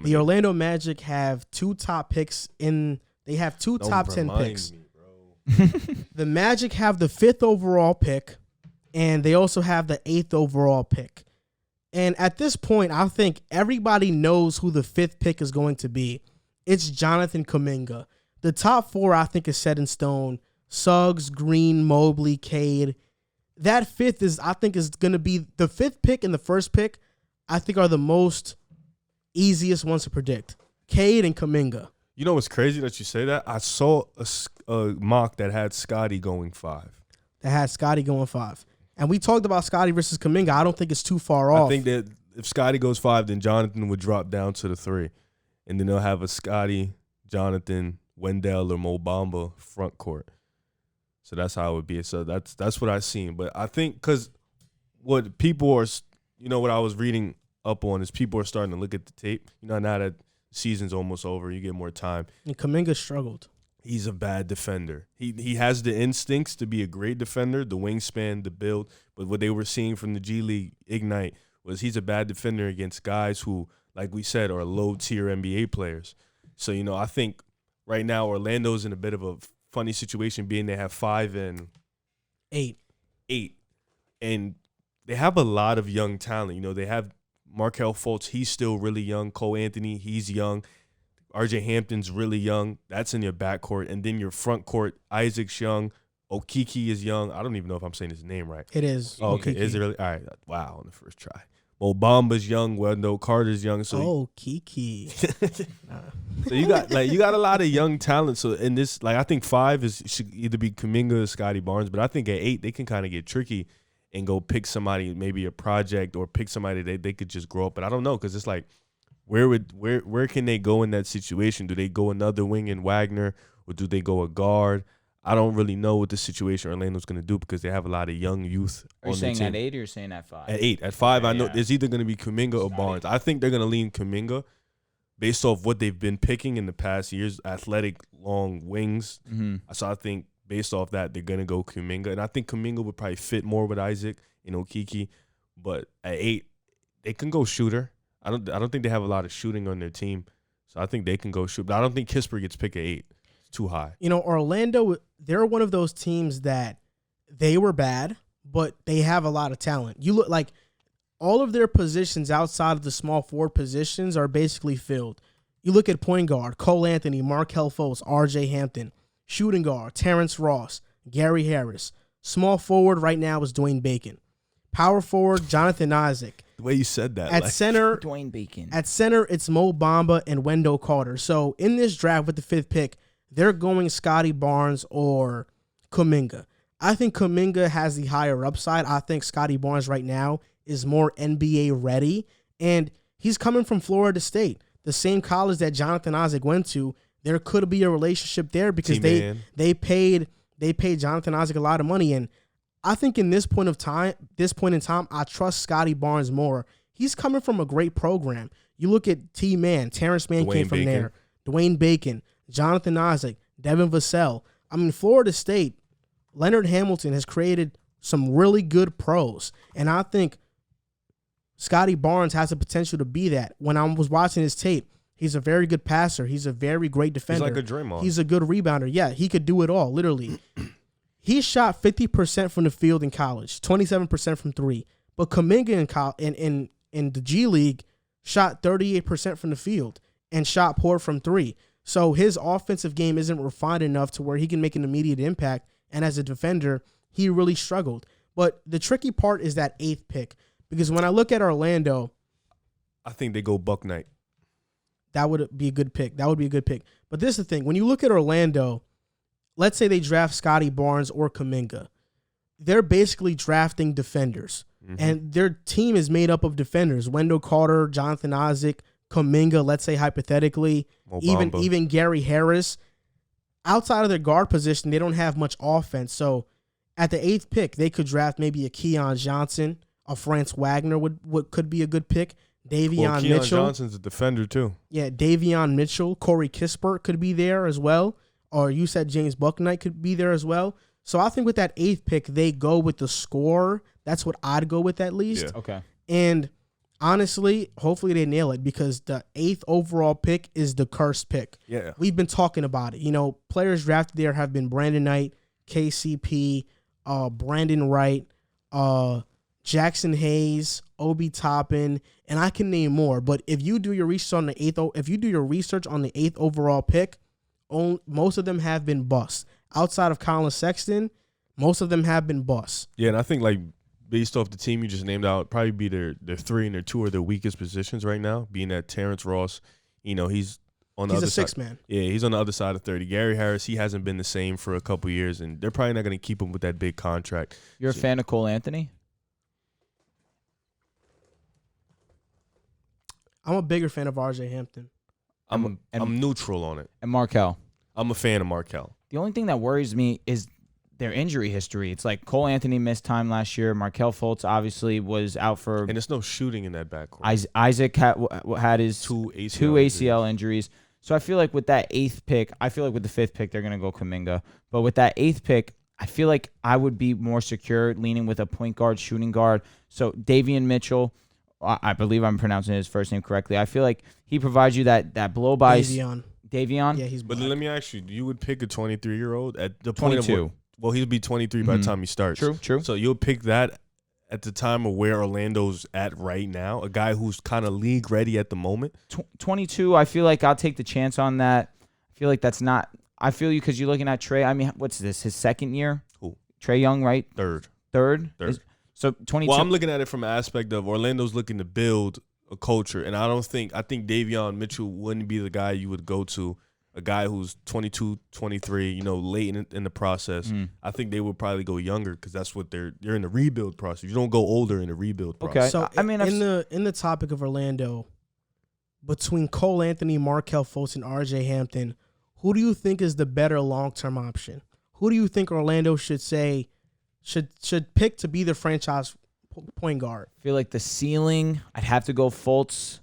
The Orlando Magic have two top picks they have two top 10 picks. The Magic have the 5th overall pick, and they also have the 8th overall pick. And at this point, I think everybody knows who the 5th pick is going to be. It's Jonathan Kuminga. The top 4, I think, is set in stone. Suggs, Green, Mobley, Cade. That 5th is going to be the 5th pick and the 1st pick, I think, are the most easiest ones to predict. Cade and Kuminga. You know what's crazy that you say that? I saw a mock that had Scotty going 5. And we talked about Scotty versus Kuminga. I don't think it's too far off. I think that if Scotty goes 5, then Jonathan would drop down to the 3. And then they'll have a Scotty, Jonathan, Wendell, or Mo Bamba front court. So that's how it would be. So that's what I've seen. But I think because what people are, what I was reading up on is people are starting to look at the tape. Now that the season's almost over, you get more time. And Kuminga struggled. He's a bad defender. He has the instincts to be a great defender, the wingspan, the build. But what they were seeing from the G League Ignite was he's a bad defender against guys who, like we said, are low-tier NBA players. So, I think right now Orlando's in a bit of a funny situation being they have 5 and 8. And they have a lot of young talent. They have Markelle Fultz. He's still really young. Cole Anthony, he's young. RJ Hampton's really young. That's in your backcourt. And then your front court, Isaac's young. Okiki is young. I don't even know if I'm saying his name right. It is. Oh, okay. Is it really? All right. Wow, on the first try. Mo Bamba's young. Wendell Carter's young. So Kiki. So you got a lot of young talent. So in this, I think 5 should either be Kuminga or Scotty Barnes. But I think at 8 they can kind of get tricky and go pick somebody, maybe a project, or pick somebody that they could just grow up. But I don't know, because it's like, where can they go in that situation? Do they go another wing in Wagner, or do they go a guard? I don't really know what the situation Orlando's going to do, because they have a lot of young youth on their team. Are you saying at 8 or you're saying at 5? At 8. At 5, I know there's either going to be Kuminga or Barnes. I think they're going to lean Kuminga based off what they've been picking in the past years, athletic, long wings. Mm-hmm. So I think based off that, they're going to go Kuminga. And I think Kuminga would probably fit more with Isaac and Okiki. But at 8, they can go shooter. I don't think they have a lot of shooting on their team, so I think they can go shoot. But I don't think Kispert gets picked at 8. It's too high. Orlando, they're one of those teams that they were bad, but they have a lot of talent. You look like all of their positions outside of the small forward positions are basically filled. You look at point guard, Cole Anthony, Markelle Fultz, RJ Hampton. Shooting guard, Terrence Ross, Gary Harris. Small forward right now is Dwayne Bacon. Power forward, Jonathan Isaac. The way you said that. At center, Dwayne Bacon. At center, it's Mo Bamba and Wendell Carter. So in this draft with the 5th pick, they're going Scotty Barnes or Kuminga. I think Kuminga has the higher upside. I think Scotty Barnes right now is more NBA ready, and he's coming from Florida State, the same college that Jonathan Isaac went to. There could be a relationship there because they paid Jonathan Isaac a lot of money, and I think in this point in time, I trust Scotty Barnes more. He's coming from a great program. You look at T-Man, Terrence Mann came from there, Dwayne Bacon, Jonathan Isaac, Devin Vassell. I mean, Florida State, Leonard Hamilton has created some really good pros, and I think Scotty Barnes has the potential to be that. When I was watching his tape, he's a very good passer. He's a very great defender. He's like a Draymond. He's a good rebounder. Yeah, he could do it all, literally. He shot 50% from the field in college, 27% from 3. But Kuminga in the G League shot 38% from the field and shot poor from 3. So his offensive game isn't refined enough to where he can make an immediate impact. And as a defender, he really struggled. But the tricky part is that 8th pick. Because when I look at Orlando, I think they go Buck Knight. That would be a good pick. But this is the thing. When you look at Orlando, let's say they draft Scotty Barnes or Kuminga. They're basically drafting defenders. Mm-hmm. And their team is made up of defenders. Wendell Carter, Jonathan Isaac, Kuminga, let's say hypothetically, even Gary Harris. Outside of their guard position, they don't have much offense. So at the 8th pick, they could draft maybe a Keon Johnson, a Franz Wagner could be a good pick. Davion Mitchell. Keon Johnson's a defender too. Yeah, Davion Mitchell, Corey Kispert could be there as well. Or you said James Bucknight could be there as well. So I think with that 8th pick, they go with the scorer. That's what I'd go with at least. Yeah. Okay. And Honestly, hopefully they nail it because the 8th overall pick is the cursed pick. Yeah. We've been talking about it. You know, players drafted there have been Brandon Knight, KCP, Brandon Wright, Jackson Hayes, Obi Toppin, and I can name more. But if you do your research on the 8th overall pick, most of them have been busts. Outside of Colin Sexton, most of them have been busts. Yeah, and I think like based off the team you just named out, probably be their 3 and their 2 are their weakest positions right now, being that Terrence Ross, you know, he's on the other side. He's a 6th man. Yeah, he's on the other side of 30. Gary Harris, he hasn't been the same for a couple years, and they're probably not going to keep him with that big contract. You're a fan of Cole Anthony? I'm a bigger fan of RJ Hampton. I'm neutral on it. And Markelle? I'm a fan of Markelle. The only thing that worries me is their injury history. It's like Cole Anthony missed time last year. Markelle Fultz obviously was out for. And there's no shooting in that backcourt. Isaac had his two ACL injuries. So I feel like with that 8th pick, I feel like with the 5th pick, they're going to go Kuminga. But with that 8th pick, I feel like I would be more secure leaning with a point guard, shooting guard. So Davion Mitchell, I believe I'm pronouncing his first name correctly. I feel like he provides you that blow by. Davion. Yeah, he's black. But let me ask you, you would pick a 23-year-old at the point 22. of well, he'll be 23 by the time he starts. True. So you'll pick that at the time of where Orlando's at right now, a guy who's kind of league ready at the moment. 22, I feel like I'll take the chance on that. I feel like that's not. I feel you because you're looking at Trey. I mean, what's this? His 2nd year? Who? Trey Young, right? Third. So 22. Well, I'm looking at it from an aspect of Orlando's looking to build a culture, and I think Davion Mitchell wouldn't be the guy you would go to. A guy who's 22, 23, you know, late in the process. I think they would probably go younger because that's what you're in the rebuild process. You don't go older in the rebuild process. Okay. So I mean, in the topic of Orlando, between Cole Anthony, Markelle Fultz, and RJ Hampton, who do you think is the better long-term option? Who do you think Orlando should pick to be the franchise point guard? I feel like the ceiling, I'd have to go Fultz.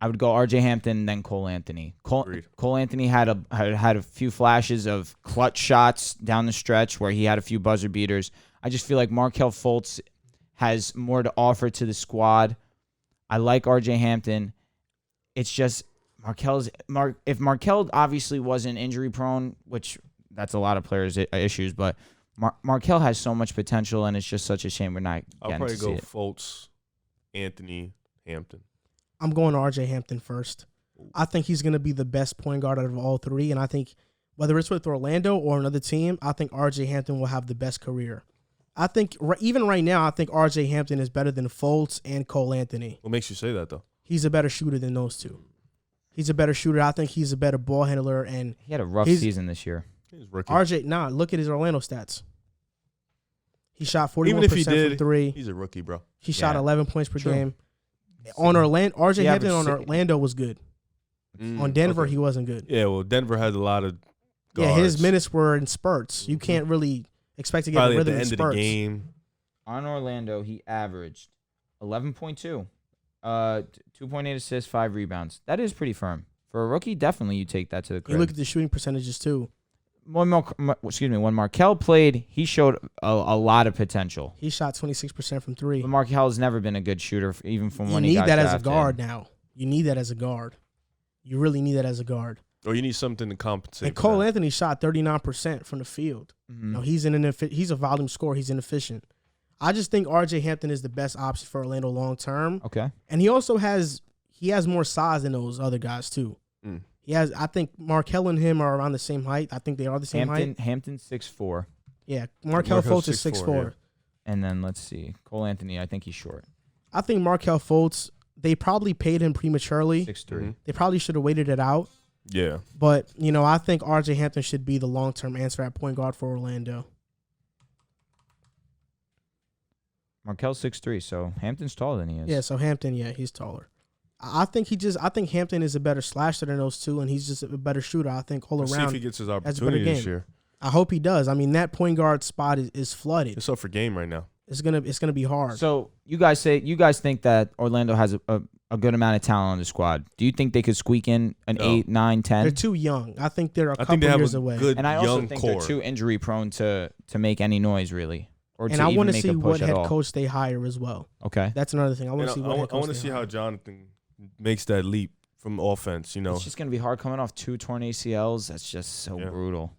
I would go RJ Hampton, then Cole Anthony. Cole Anthony had a few flashes of clutch shots down the stretch where he had a few buzzer beaters. I just feel like Markelle Fultz has more to offer to the squad. I like RJ Hampton. It's just if Markelle obviously wasn't injury prone, which that's a lot of players' issues, but Markelle has so much potential, and it's just such a shame we're not getting to see it. I'll probably go Fultz, Anthony, Hampton. I'm going RJ Hampton first. I think he's going to be the best point guard out of all three, and I think whether it's with Orlando or another team, I think RJ Hampton will have the best career. I think even right now, I think RJ Hampton is better than Fultz and Cole Anthony. What makes you say that, though? He's a better shooter than those two. He's a better shooter. I think he's a better ball handler, and he had a rough season this year. He's rookie. RJ, look at his Orlando stats. He shot 41% from 3. He's a rookie, bro. He shot 11 points per game. On Orlando, RJ Hampton on Orlando was good. On Denver, he wasn't good. Yeah, well, Denver has a lot of guards. Yeah, his minutes were in spurts. You can't really expect to get Probably a rhythm at the in end spurts. of the game. On Orlando, he averaged 11.2, 2.8 assists, 5 rebounds. That is pretty firm. For a rookie, definitely you take that to the crib. You look at the shooting percentages, too. When Markelle played, he showed a lot of potential. He shot 26% from 3. But Markelle has never been a good shooter, even from when he got drafted. You need that as a guard now. You need that as a guard. You really need that as a guard. Or you need something to compensate. And Cole Anthony shot 39% from the field. Mm-hmm. No, he's a volume scorer. He's inefficient. I just think RJ Hampton is the best option for Orlando long term. Okay. And he also has more size than those other guys too. I think Markelle and him are around the same height. I think they are the same height. Hampton's 6'4". Yeah, Markelle Fultz is 6'4". Yeah. And then let's see. Cole Anthony, I think he's short. I think Markelle Fultz, they probably paid him prematurely. 6'3". They probably should have waited it out. Yeah. But, I think RJ Hampton should be the long-term answer at point guard for Orlando. Markelle's 6'3", so Hampton's taller than he is. Yeah, so Hampton, he's taller. I think Hampton is a better slasher than those two, and he's just a better shooter. I think all around. See if he gets his opportunity this year. I hope he does. I mean, that point guard spot is flooded. It's up for game right now. It's gonna be hard. So you guys think that Orlando has a good amount of talent on the squad. Do you think they could squeak in an 8, 9, 10? They're too young. I think they're a couple years away. Good and I also young think core. they're too injury prone to make any noise really. or And to I even want to make see a what push at head all. coach they hire as well. Okay. That's another thing. I want And to see I what head coach want to they see hire. how Jonathan makes that leap from offense. You know, It's just gonna be hard coming off 2 torn ACLs. That's just so Yeah. brutal.